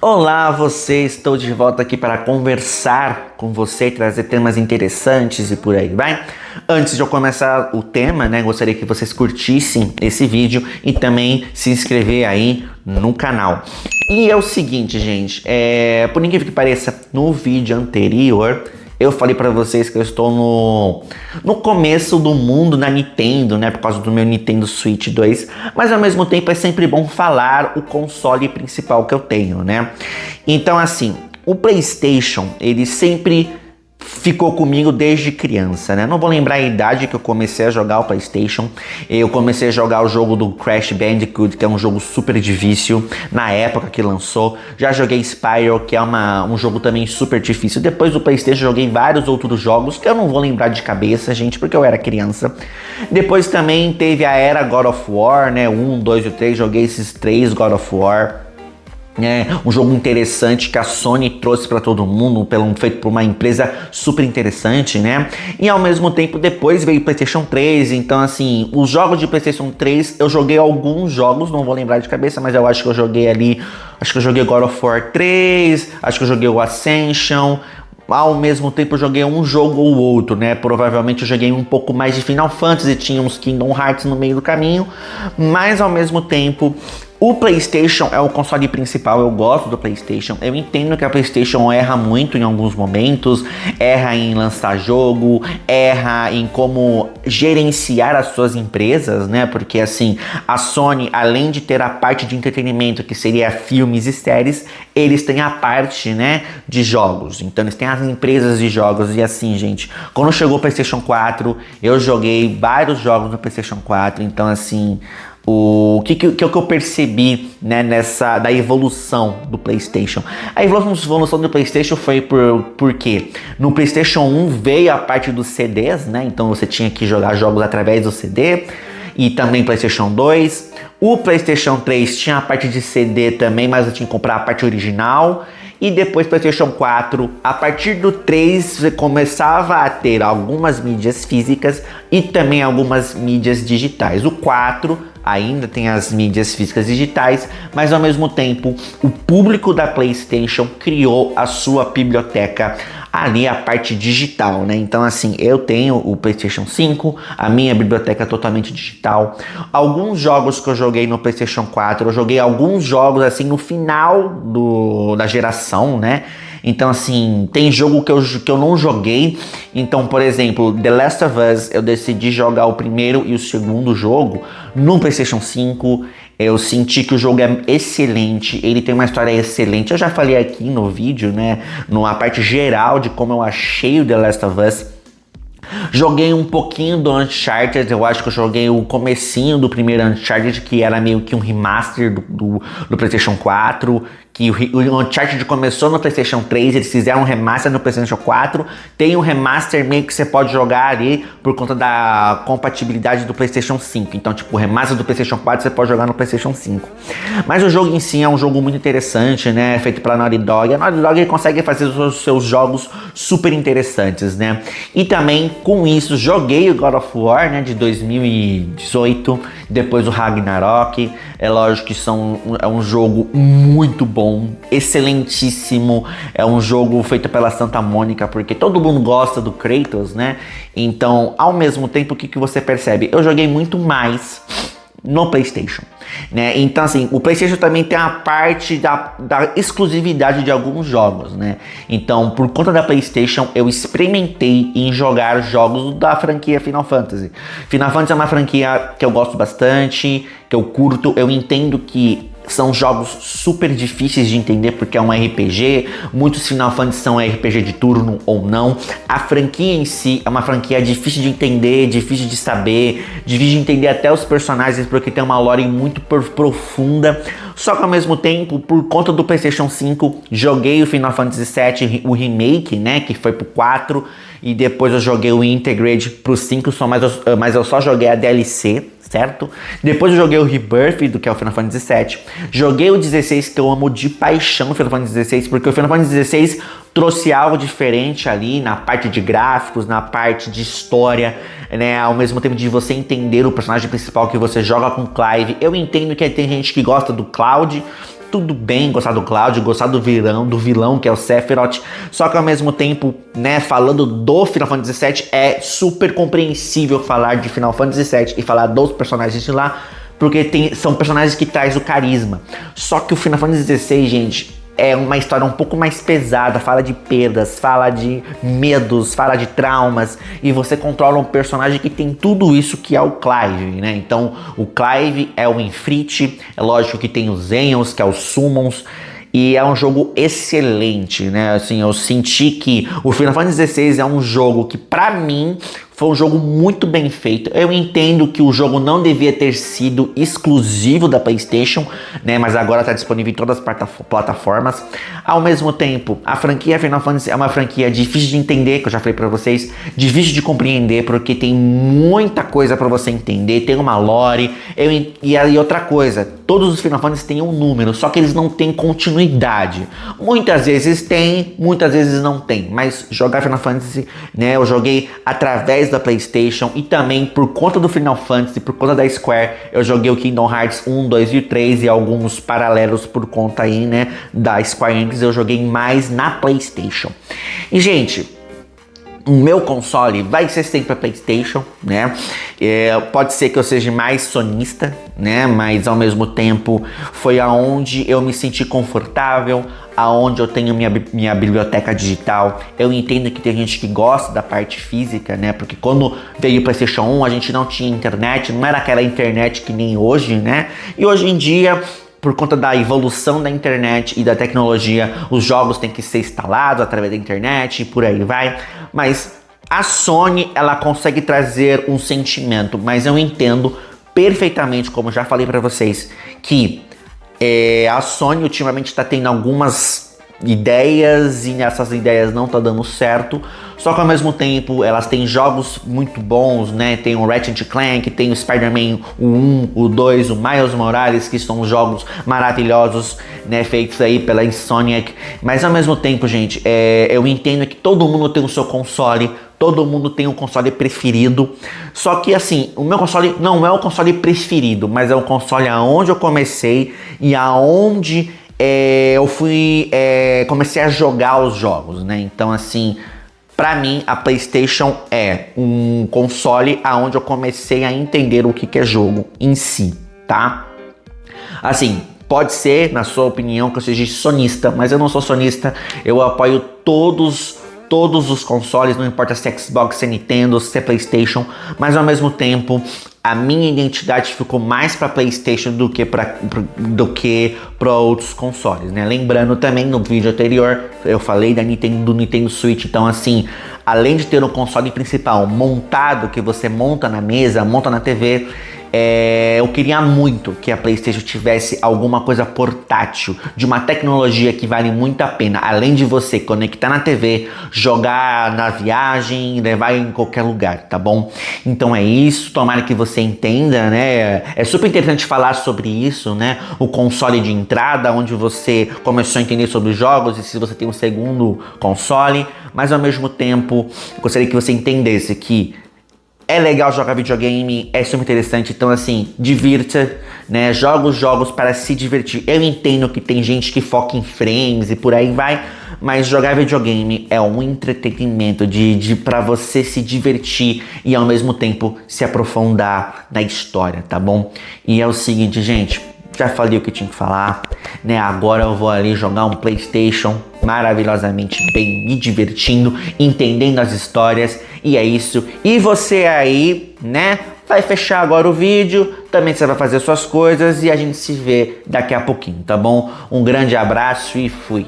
Olá, você! Estou de volta aqui para conversar com você, trazer temas interessantes e por aí vai. Antes de eu começar o tema, gostaria que vocês curtissem esse vídeo e também se inscrever aí no canal. E é o seguinte, gente, por incrível que pareça, no vídeo anterior eu falei pra vocês que eu estou no começo do mundo da Nintendo, por causa do meu Nintendo Switch 2, mas ao mesmo tempo é sempre bom falar o console principal que eu tenho, Então assim, o PlayStation, ele sempre ficou comigo desde criança, Não vou lembrar a idade que eu comecei a jogar o PlayStation. Eu comecei a jogar o jogo do Crash Bandicoot, que é um jogo super difícil, na época que lançou. Já joguei Spyro, que é um jogo também super difícil. Depois do PlayStation joguei vários outros jogos, que eu não vou lembrar de cabeça, gente, porque eu era criança. Depois também teve a era God of War, 1, 2 e 3, joguei esses 3 God of War. Um jogo interessante que a Sony trouxe para todo mundo, feito por uma empresa super interessante, E ao mesmo tempo depois veio o PlayStation 3, então assim, os jogos de PlayStation 3, eu joguei alguns jogos, não vou lembrar de cabeça, mas eu acho que eu joguei ali, acho que eu joguei God of War 3, acho que eu joguei o Ascension. Ao mesmo tempo eu joguei um jogo ou outro, Provavelmente eu joguei um pouco mais de Final Fantasy, tinha uns Kingdom Hearts no meio do caminho, mas ao mesmo tempo o PlayStation é o console principal, eu gosto do PlayStation. Eu entendo que a PlayStation erra muito em alguns momentos, erra em lançar jogo, erra em como gerenciar as suas empresas, Porque assim, a Sony, além de ter a parte de entretenimento, que seria filmes e séries, eles têm a parte, de jogos. Então eles têm as empresas de jogos e assim, gente, quando chegou o PlayStation 4, eu joguei vários jogos no PlayStation 4, então assim, o que eu percebi, da evolução do PlayStation? A evolução do PlayStation foi porque no PlayStation 1 veio a parte dos CDs, Então você tinha que jogar jogos através do CD, e também PlayStation 2. O PlayStation 3 tinha a parte de CD também, mas eu tinha que comprar a parte original. E depois PlayStation 4, a partir do 3 você começava a ter algumas mídias físicas e também algumas mídias digitais. O 4 ainda tem as mídias físicas digitais, mas ao mesmo tempo o público da PlayStation criou a sua biblioteca ali, a parte digital, Então assim, eu tenho o PlayStation 5, a minha biblioteca é totalmente digital. Alguns jogos que eu joguei no PlayStation 4, eu joguei alguns jogos assim no final da geração, Então assim, tem jogo que eu não joguei. Então, por exemplo, The Last of Us, eu decidi jogar o primeiro e o segundo jogo no PlayStation 5. Eu senti que o jogo é excelente, ele tem uma história excelente. Eu já falei aqui no vídeo, numa parte geral de como eu achei o The Last of Us. Joguei um pouquinho do Uncharted, eu acho que eu joguei o comecinho do primeiro Uncharted, que era meio que um remaster do PlayStation 4, que o Uncharted começou no PlayStation 3, eles fizeram um remaster no PlayStation 4, tem um remaster meio que você pode jogar ali por conta da compatibilidade do PlayStation 5, então tipo, o remaster do PlayStation 4 você pode jogar no PlayStation 5. Mas o jogo em si é um jogo muito interessante, feito pela Naughty Dog. A Naughty Dog consegue fazer os seus jogos super interessantes, E também com isso joguei o God of War, de 2018, depois o Ragnarok. É lógico que é um jogo muito bom, excelentíssimo. É um jogo feito pela Santa Mônica, porque todo mundo gosta do Kratos, Então, ao mesmo tempo, o que você percebe? Eu joguei muito mais no PlayStation, Então assim, o PlayStation também tem a parte da exclusividade de alguns jogos, Então, por conta da PlayStation, eu experimentei em jogar jogos da franquia Final Fantasy. Final Fantasy é uma franquia que eu gosto bastante, que eu curto. Eu entendo que são jogos super difíceis de entender porque é um RPG, muitos Final Fantasy são RPG de turno ou não. A franquia em si é uma franquia difícil de entender, difícil de saber, difícil de entender até os personagens porque tem uma lore muito profunda. Só que ao mesmo tempo, por conta do PlayStation 5, joguei o Final Fantasy VII, o remake, que foi pro 4, e depois eu joguei o Integrate pro 5, mas eu só joguei a DLC. Certo? Depois eu joguei o Rebirth, do que é o Final Fantasy VII. Joguei o 16, que eu amo de paixão o Final Fantasy 16, porque o Final Fantasy 16 trouxe algo diferente ali na parte de gráficos, na parte de história, Ao mesmo tempo de você entender o personagem principal que você joga com Clive. Eu entendo que tem gente que gosta do Cloud, tudo bem gostar do Cloud, gostar do vilão que é o Sephiroth, só que ao mesmo tempo, né, falando do Final Fantasy VII, é super compreensível falar de Final Fantasy VII e falar dos personagens de lá, porque são personagens que traz o carisma. Só que o Final Fantasy XVI, gente, é uma história um pouco mais pesada, fala de perdas, fala de medos, fala de traumas, e você controla um personagem que tem tudo isso que é o Clive, né? Então, o Clive é o Ifrit, é lógico que tem os Zeons, que é os Summons, e é um jogo excelente, né? Assim, eu senti que o Final Fantasy XVI é um jogo que, pra mim, foi um jogo muito bem feito. Eu entendo que o jogo não devia ter sido exclusivo da PlayStation, né? Mas agora está disponível em todas as plataformas. Ao mesmo tempo, a franquia Final Fantasy é uma franquia difícil de entender, que eu já falei para vocês, difícil de compreender, porque tem muita coisa para você entender, tem uma lore. E aí outra coisa, todos os Final Fantasy têm um número, só que eles não têm continuidade. Muitas vezes tem, muitas vezes não tem. Mas jogar Final Fantasy, né? Eu joguei através da PlayStation e também por conta do Final Fantasy, por conta da Square, eu joguei o Kingdom Hearts 1, 2 e 3 e alguns paralelos por conta aí, né, da Square Enix, eu joguei mais na PlayStation. E, gente, o meu console vai ser sempre a PlayStation, né? Pode ser que eu seja mais sonista, né? Mas ao mesmo tempo foi aonde eu me senti confortável, aonde eu tenho minha biblioteca digital. Eu entendo que tem gente que gosta da parte física, né? Porque quando veio o PlayStation 1 a gente não tinha internet, não era aquela internet que nem hoje, né? E hoje em dia, por conta da evolução da internet e da tecnologia, os jogos têm que ser instalados através da internet e por aí vai. Mas a Sony, ela consegue trazer um sentimento, mas eu entendo perfeitamente, como já falei pra vocês, que a Sony ultimamente está tendo algumas ideias e essas ideias não tá dando certo, só que ao mesmo tempo elas têm jogos muito bons, né? Tem o Ratchet & Clank, tem o Spider-Man, o 1, o 2, o Miles Morales, que são jogos maravilhosos, né? Feitos aí pela Insomniac, mas ao mesmo tempo, gente, eu entendo que todo mundo tem o seu console, todo mundo tem um console preferido, só que assim, o meu console não é o console preferido, mas é o console aonde eu comecei e aonde eu comecei a jogar os jogos, né? Então assim, pra mim a PlayStation é um console aonde eu comecei a entender o que é jogo em si, tá? Assim, pode ser, na sua opinião, que eu seja sonista, mas eu não sou sonista, eu apoio todos os consoles, não importa se é Xbox, se é Nintendo, se é PlayStation, mas ao mesmo tempo a minha identidade ficou mais para PlayStation do que para outros consoles, né? Lembrando também, no vídeo anterior eu falei do Nintendo Switch, então assim, além de ter um console principal montado, que você monta na mesa, monta na TV, eu queria muito que a PlayStation tivesse alguma coisa portátil, de uma tecnologia que vale muito a pena, além de você conectar na TV, jogar na viagem, levar em qualquer lugar, tá bom? Então é isso, tomara que você entenda, né? É super interessante falar sobre isso, né? O console de entrada, onde você começou a entender sobre os jogos e se você tem um segundo console, mas ao mesmo tempo, eu gostaria que você entendesse que é legal jogar videogame, é super interessante, então assim, divirta, né? Joga os jogos para se divertir. Eu entendo que tem gente que foca em frames e por aí vai, mas jogar videogame é um entretenimento para você se divertir e ao mesmo tempo se aprofundar na história, tá bom? E é o seguinte, gente, já falei o que tinha que falar, né? Agora eu vou ali jogar um PlayStation maravilhosamente bem, me divertindo, entendendo as histórias, e é isso. E você aí, né? Vai fechar agora o vídeo, também você vai fazer suas coisas e a gente se vê daqui a pouquinho, tá bom? Um grande abraço e fui!